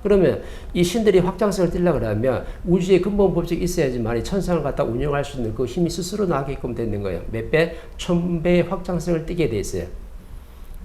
그러면 이 신들이 확장성을 띠려고 그러면 우주의 근본 법칙이 있어야지만 이 천상을 갖다 운영할 수 있는 그 힘이 스스로 나게끔 되는 거예요. 몇 배? 1000배의 확장성을 띠게 돼 있어요.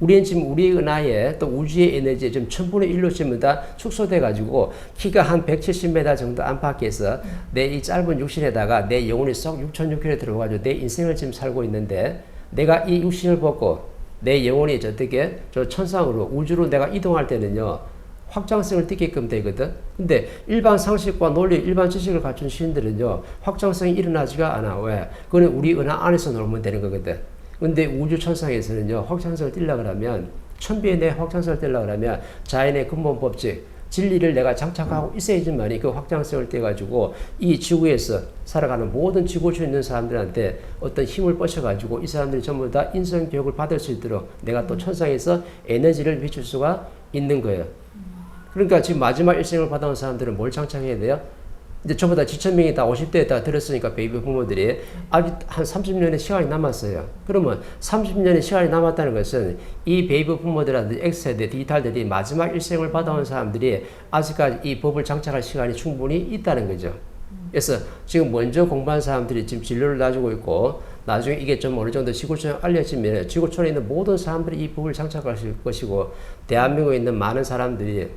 우리는 지금 우리의 은하에 또 우주의 에너지에 지금 1000분의 1로 지금 다 축소돼 가지고 키가 한 170m 정도 안팎에서 내 이 짧은 육신에다가 내 영혼이 쏙 6600km 들어가지고 내 인생을 지금 살고 있는데 내가 이 육신을 벗고 내 영혼이 어떻게 저 천상으로 우주로 내가 이동할 때는요 확장성을 띠게끔 되거든. 근데 일반 상식과 논리, 일반 지식을 갖춘 신들은요 확장성이 일어나지가 않아. 왜? 그건 우리 은하 안에서 놀면 되는 거거든. 근데 우주 천상에서는요 확장성을 띠려고 하면 1000배의 내 확장성을 띠려고 하면 자연의 근본 법칙 진리를 내가 장착하고 있어야지만이 그 확장성을 떼가지고 이 지구에서 살아가는 모든 지구촌에 있는 사람들한테 어떤 힘을 뻗쳐가지고 이 사람들이 전부 다 인성교육을 받을 수 있도록 내가 또 천상에서 에너지를 비출 수가 있는 거예요. 그러니까 지금 마지막 일생을 받아온 사람들은 뭘 장착해야 돼요? 이제 전부 다 지천명이 다 50대에 다 들었으니까 베이비 부모들이 아직 한 30년의 시간이 남았어요. 그러면 30년의 시간이 남았다는 것은 이 베이비 부모들한테 X세대, 디지털들이 마지막 일생을 받아온 사람들이 아직까지 이 법을 장착할 시간이 충분히 있다는 거죠. 그래서 지금 먼저 공부한 사람들이 지금 진로를 놔주고 있고 나중에 이게 좀 어느 정도 지구촌에 알려지면 지구촌에 있는 모든 사람들이 이 법을 장착할 것이고 대한민국에 있는 많은 사람들이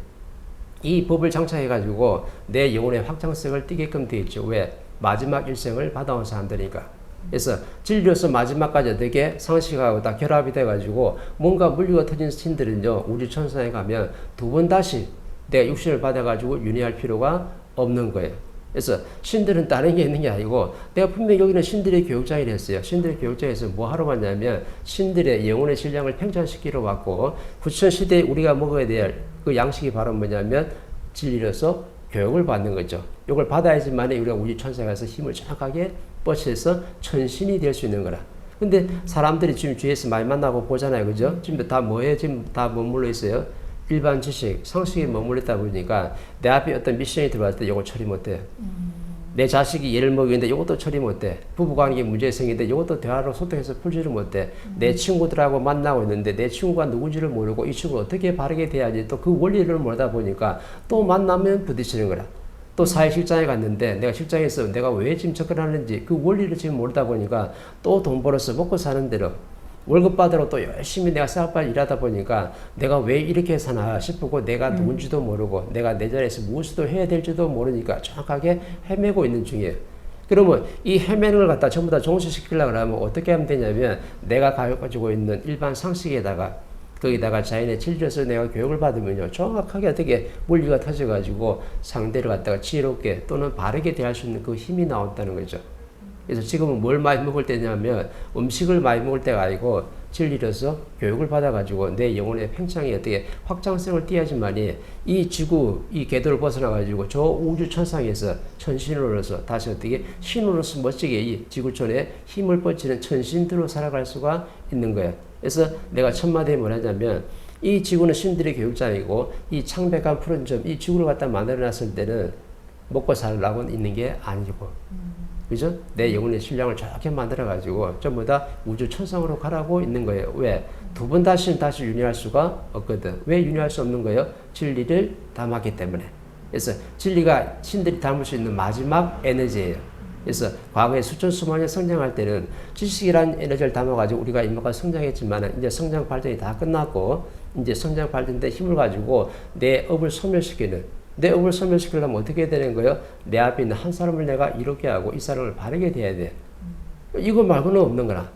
이 법을 장착해가지고 내 영혼의 확장성을 띠게끔 되어 있죠. 왜? 마지막 일생을 받아온 사람들이니까. 그래서 진리로서 마지막까지 어떻게 상식하고 다 결합이 돼가지고 뭔가 물리가 터진 신들은요 우주 천상에 가면 두 번 다시 내가 육신을 받아가지고 윤회할 필요가 없는 거예요. 그래서 신들은 다른 게 있는 게 아니고 내가 분명히 여기는 신들의 교육장이라 했어요. 신들의 교육장에서 뭐 하러 왔냐면 신들의 영혼의 질량을 팽창시키러 왔고 구천시대에 우리가 먹어야 될 그 양식이 바로 뭐냐면 진리로서 교육을 받는 거죠. 이걸 받아야지만 우리가 우주 천상에 가서 힘을 정확하게 뻗쳐서 천신이 될 수 있는 거라. 근데 사람들이 지금 주위에서 많이 만나고 보잖아요. 그죠? 지금 다 뭐에 지금 다 머물러 있어요? 일반 지식, 상식에 머물렀다 보니까 내 앞에 어떤 미션이 들어왔을 때 이걸 처리 못해. 내 자식이 얘를 먹이는데 이것도 처리 못해. 부부관계 문제 생기는데 이것도 대화로 소통해서 풀지를 못해. 내 친구들하고 만나고 있는데 내 친구가 누군지를 모르고 이 친구를 어떻게 바르게 돼야지 또 그 원리를 모르다 보니까 또 만나면 부딪히는 거라. 또 사회실장에 갔는데 내가 실장에서 내가 왜 지금 접근하는지 그 원리를 지금 모르다 보니까 또 돈 벌어서 먹고 사는 대로 월급 받으러 또 열심히 내가 사업발 일하다 보니까 내가 왜 이렇게 사나 싶고 내가 누군지도 모르고 내가 내 자리에서 무엇을 해야 될지도 모르니까 정확하게 헤매고 있는 중이에요. 그러면 이 헤매는 걸 갖다 전부 다 종식시키려고 하면 어떻게 하면 되냐면 내가 가지고 있는 일반 상식에다가 거기다가 자연의 진리로서 내가 교육을 받으면요 정확하게 어떻게 물리가 터져가지고 상대를 갖다가 지혜롭게 또는 바르게 대할 수 있는 그 힘이 나온다는 거죠. 그래서 지금은 뭘 많이 먹을 때냐면 음식을 많이 먹을 때가 아니고 진리로서 교육을 받아가지고 내 영혼의 팽창이 어떻게 확장성을 띠야지만이 이 지구 이 궤도를 벗어나가지고 저 우주 천상에서 천신으로서 다시 어떻게 신으로서 멋지게 이 지구촌에 힘을 뻗치는 천신들로 살아갈 수가 있는 거예요. 그래서 내가 첫마디에 뭐냐면 이 지구는 신들의 교육장이고 이 창백한 푸른 점 이 지구를 갖다 만들어놨을 때는 먹고 살라고 있는 게 아니고 그죠? 내 영혼의 신량을 저렇게 만들어가지고 전부 다 우주 천상으로 가라고 있는 거예요. 왜? 두 번 다시 윤회할 수가 없거든. 왜 윤회할 수 없는 거예요? 진리를 담았기 때문에. 그래서 진리가 신들이 담을 수 있는 마지막 에너지예요. 그래서 과거에 수천 수만 년 성장할 때는 지식이라는 에너지를 담아가지고 우리가 인류가 성장했지만 이제 성장 발전이 다 끝났고 이제 성장 발전된 힘을 가지고 내 업을 소멸시키는 내 업을 소멸시키려면 어떻게 해야 되는 거예요? 내 앞에 있는 한 사람을 내가 이롭게 하고 이 사람을 바르게 돼야 돼. 이거 말고는 없는 거라.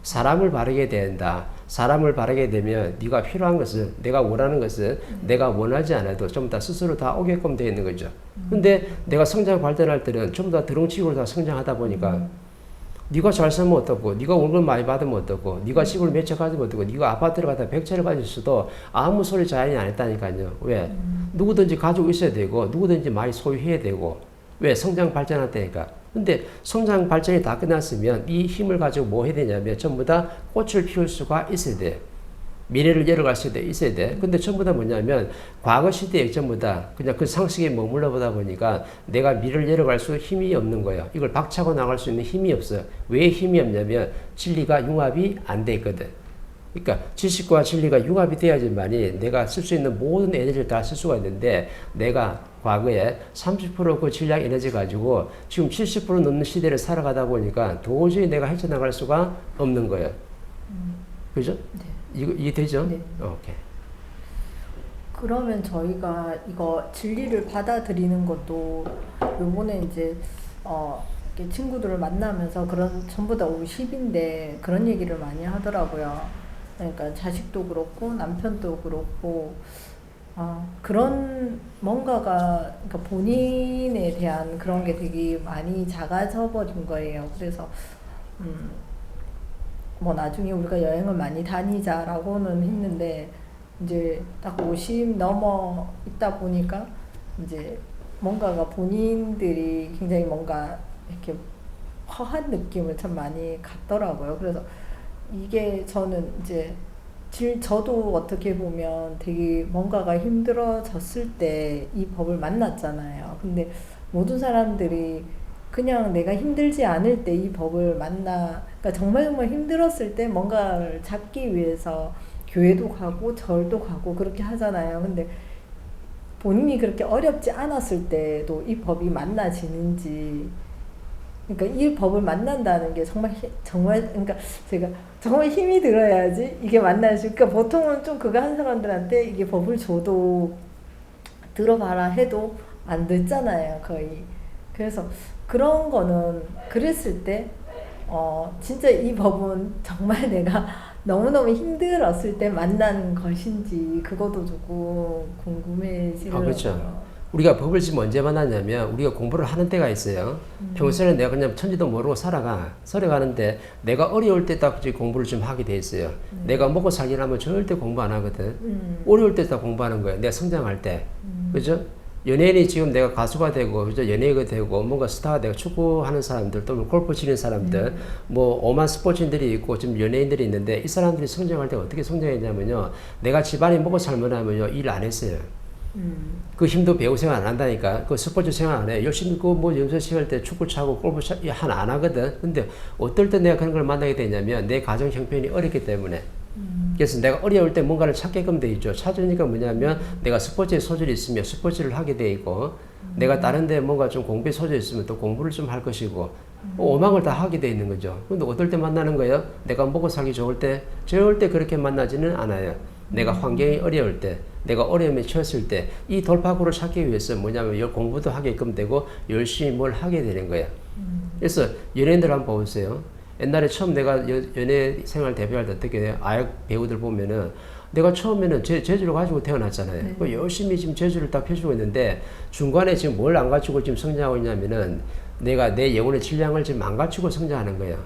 사람을 바르게 된다. 사람을 바르게 되면 네가 필요한 것은 내가 원하는 것은 내가 원하지 않아도 전부 다 스스로 다 오게끔 되어 있는 거죠. 근데 내가 성장 발전할 때는 전부 다 드렁치고로 다 성장하다 보니까 네가 잘 살면 어떻고 네가 월급 많이 받으면 어떻고 네가 집을 몇 채 가지면 어떻고 네가 아파트를 갖다 100채를 가질 수도 아무 소리 자연이 안 했다니까요. 왜? 누구든지 가지고 있어야 되고 누구든지 많이 소유해야 되고 왜? 성장 발전할 때니까. 근데 성장 발전이 다 끝났으면 이 힘을 가지고 뭐 해야 되냐면 전부 다 꽃을 피울 수가 있어야 돼. 미래를 열어갈 수 있어야 돼. 근데 전부 다 뭐냐면 과거 시대에 전부 다 그냥 그 상식에 머물러 보다 보니까 내가 미래를 열어갈 수 힘이 없는 거예요. 이걸 박차고 나갈 수 있는 힘이 없어요. 왜 힘이 없냐면 진리가 융합이 안 돼 있거든. 그러니까 지식과 진리가 융합이 돼야지만이 내가 쓸 수 있는 모든 에너지를 다 쓸 수가 있는데 내가 과거에 30%그 질량 에너지 가지고 지금 70% 넘는 시대를 살아가다 보니까 도저히 내가 헤쳐나갈 수가 없는 거예요. 그죠? 네. 이게 되죠? 네. 오케이. 그러면 저희가 이거 진리를 받아들이는 것도 요번에 이제 이렇게 친구들을 만나면서 그런 전부 다 50인데 그런 얘기를 많이 하더라고요. 그러니까 자식도 그렇고 남편도 그렇고 그런 뭔가가 그러니까 본인에 대한 그런 게 되게 많이 작아져 버린 거예요. 그래서 뭐 나중에 우리가 여행을 많이 다니자라고는 했는데 이제 딱 50 넘어 있다 보니까 이제 뭔가가 본인들이 굉장히 뭔가 이렇게 허한 느낌을 참 많이 갖더라고요. 그래서 이게 저는 이제 저도 어떻게 보면 되게 뭔가가 힘들어졌을 때 이 법을 만났잖아요. 근데 모든 사람들이 그냥 내가 힘들지 않을 때 이 법을 그러니까 정말 정말 힘들었을 때 뭔가를 잡기 위해서 교회도 가고 절도 가고 그렇게 하잖아요. 근데 본인이 그렇게 어렵지 않았을 때도 이 법이 만나지는지, 그러니까 이 법을 만난다는 게 정말 그러니까 제가 정말 힘이 들어야지 이게 만나지. 그러니까 보통은 좀 그거 한 사람들한테 이게 법을 줘도 들어봐라 해도 안 듣잖아요, 거의. 그래서 그런 거는 그랬을 때 진짜 이 법은 정말 내가 너무너무 힘들었을 때 만난 것인지 그것도 조금 궁금해지더라고요. 그렇죠. 우리가 법을 지금 언제 만났냐면 우리가 공부를 하는 때가 있어요. 평소에는 내가 그냥 천지도 모르고 살아가는데 내가 어려울 때 딱 공부를 좀 하게 돼 있어요. 내가 먹고 살려면 절대 공부 안 하거든. 어려울 때 다 공부하는 거예요. 내가 성장할 때. 그죠? 연예인이 지금 내가 가수가 되고, 그죠? 연예인이 되고, 뭔가 스타가 되고, 축구하는 사람들, 또는 골프 치는 사람들, 뭐, 오만 스포츠인들이 있고, 지금 연예인들이 있는데, 이 사람들이 성장할 때 어떻게 성장했냐면요. 내가 집안에 먹고 살면요, 일 안 했어요. 그 힘도 배우 생활 안 한다니까. 그 스포츠 생활 안 해. 열심히 뭐 연습 시간 때 축구 차고 골프 하나 안 하거든. 근데 어떨 때 내가 그런 걸 만나게 되냐면, 내 가정 형편이 어렵기 때문에. 그래서 내가 어려울 때 뭔가를 찾게끔 돼 있죠. 찾으니까 뭐냐면 내가 스포츠에 소질이 있으면 스포츠를 하게 돼 있고 내가 다른 데 뭔가 좀 공부에 소질이 있으면 또 공부를 좀 할 것이고 오망을 다 하게 돼 있는 거죠. 근데 어떨 때 만나는 거예요? 내가 먹고 살기 좋을 때 절대 그렇게 만나지는 않아요. 내가 환경이 어려울 때, 내가 어려움에 처했을 때 이 돌파구를 찾기 위해서 뭐냐면 공부도 하게끔 되고 열심히 뭘 하게 되는 거야. 그래서 연예인들 한번 보세요. 옛날에 처음 내가 연예 생활 데뷔할 때 어떻게 아역 배우들 보면은 내가 처음에는 재주를 가지고 태어났잖아요. 네. 그 열심히 지금 재주를 딱 펴주고 있는데 중간에 지금 뭘 안 갖추고 지금 성장하고 있냐면은 내가 내 영혼의 질량을 지금 안 갖추고 성장하는 거야.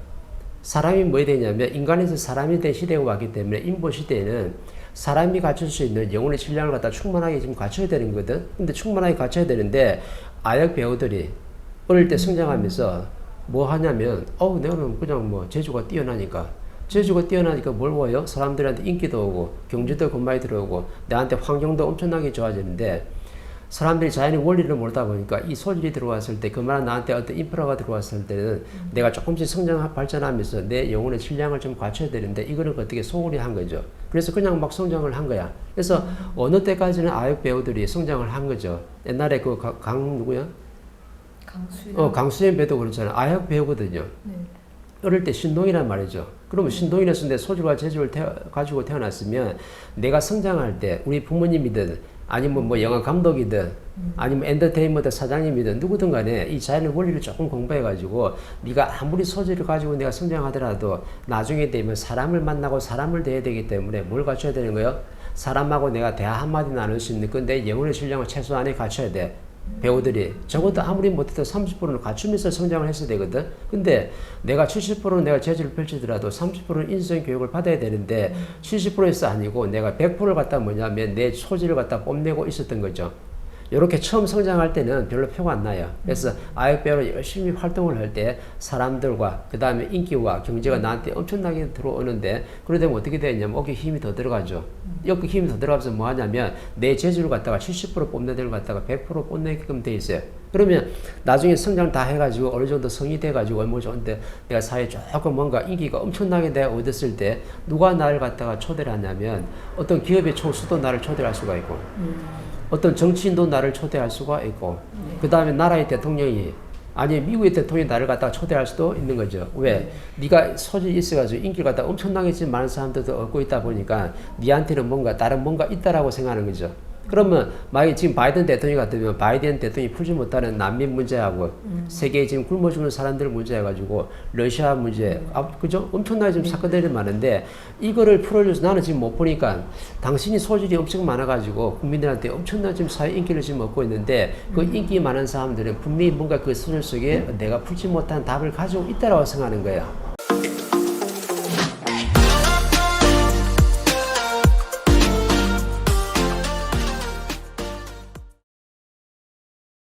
사람이 뭐 되냐면 인간에서 사람이 된 시대가 왔기 때문에 인보 시대에는 사람이 갖출 수 있는 영혼의 질량을 갖다 충만하게 지금 갖춰야 되는 거거든. 근데 충만하게 갖춰야 되는데 아역 배우들이 어릴 때 성장하면서 뭐 하냐면 내가 그냥 뭐 재주가 뛰어나니까 뭘 보여? 사람들한테 인기도 오고 경제도 많이 들어오고 나한테 환경도 엄청나게 좋아지는데 사람들이 자연의 원리를 모르다 보니까 이 소질이 들어왔을 때 그만한 나한테 어떤 인프라가 들어왔을 때는 내가 조금씩 발전하면서 내 영혼의 질량을 좀 갖춰야 되는데 이거는 어떻게 소홀히 한 거죠. 그래서 그냥 막 성장을 한 거야. 그래서 어느 때까지는 아역 배우들이 성장을 한 거죠. 옛날에 그 누구야? 강수연 배도 그렇잖아요. 아역 배우거든요. 네. 어릴 때 신동이란 말이죠. 그러면 신동이라서 내 소질과 재주를 가지고 태어났으면 내가 성장할 때 우리 부모님이든 아니면 뭐 영화 감독이든 아니면 엔터테인먼트 사장님이든 누구든 간에 이 자연의 원리를 조금 공부해가지고 네가 아무리 소질을 가지고 내가 성장하더라도 나중에 되면 사람을 만나고 사람을 대해야 되기 때문에 뭘 갖춰야 되는 거예요? 사람하고 내가 대화 한마디 나눌 수 있는 근데 영혼의 질량을 최소한에 갖춰야 돼. 배우들이 적어도 아무리 못해도 30%는 갖추면서 성장을 했어야 되거든. 근데 내가 70%는 내가 재주를 펼치더라도 30%는 인성 교육을 받아야 되는데 70%에서 아니고 내가 100%를 갖다 뭐냐면 내 소질을 갖다 뽐내고 있었던 거죠. 이렇게 처음 성장할 때는 별로 표가 안 나요. 그래서 아역배우로 열심히 활동을 할 때 사람들과 그 다음에 인기와 경제가 나한테 엄청나게 들어오는데 그러다 보면 어떻게 되냐면 어깨에 힘이 더 들어가죠. 어깨 힘이 더 들어가면서 뭐 하냐면 내 재주를 갖다가 70% 뽐내는 걸 갖다가 100% 뽐내게끔 돼 있어요. 그러면 나중에 성장 다 해가지고 어느 정도 성이 돼가지고 얼마 좋은데 내가 사회에 조금 뭔가 인기가 엄청나게 내가 얻었을 때 누가 나를 갖다가 초대를 하냐면 어떤 기업의 총수도 나를 초대할 수가 있고 어떤 정치인도 나를 초대할 수가 있고 그 다음에 나라의 대통령이 아니 미국의 대통령이 나를 갖다가 초대할 수도 있는 거죠. 왜? 네가 소질이 있어가지고 인기를 갖다가 엄청나게 지금 많은 사람들도 얻고 있다 보니까 니한테는 뭔가 다른 뭔가 있다라고 생각하는 거죠. 그러면 만약에 지금 바이든 대통령 같으면 바이든 대통령이 풀지 못하는 난민 문제하고 세계에 지금 굶어 죽는 사람들 문제 해가지고 러시아 문제 그죠? 엄청나게 지금 사건들이 많은데 이거를 풀어줘서 나는 지금 못 보니까 당신이 소질이 엄청 많아가지고 국민들한테 엄청난 지금 사회 인기를 지금 얻고 있는데 그 인기 많은 사람들은 분명히 뭔가 그 소질 속에 내가 풀지 못한 답을 가지고 있다라고 생각하는 거예요.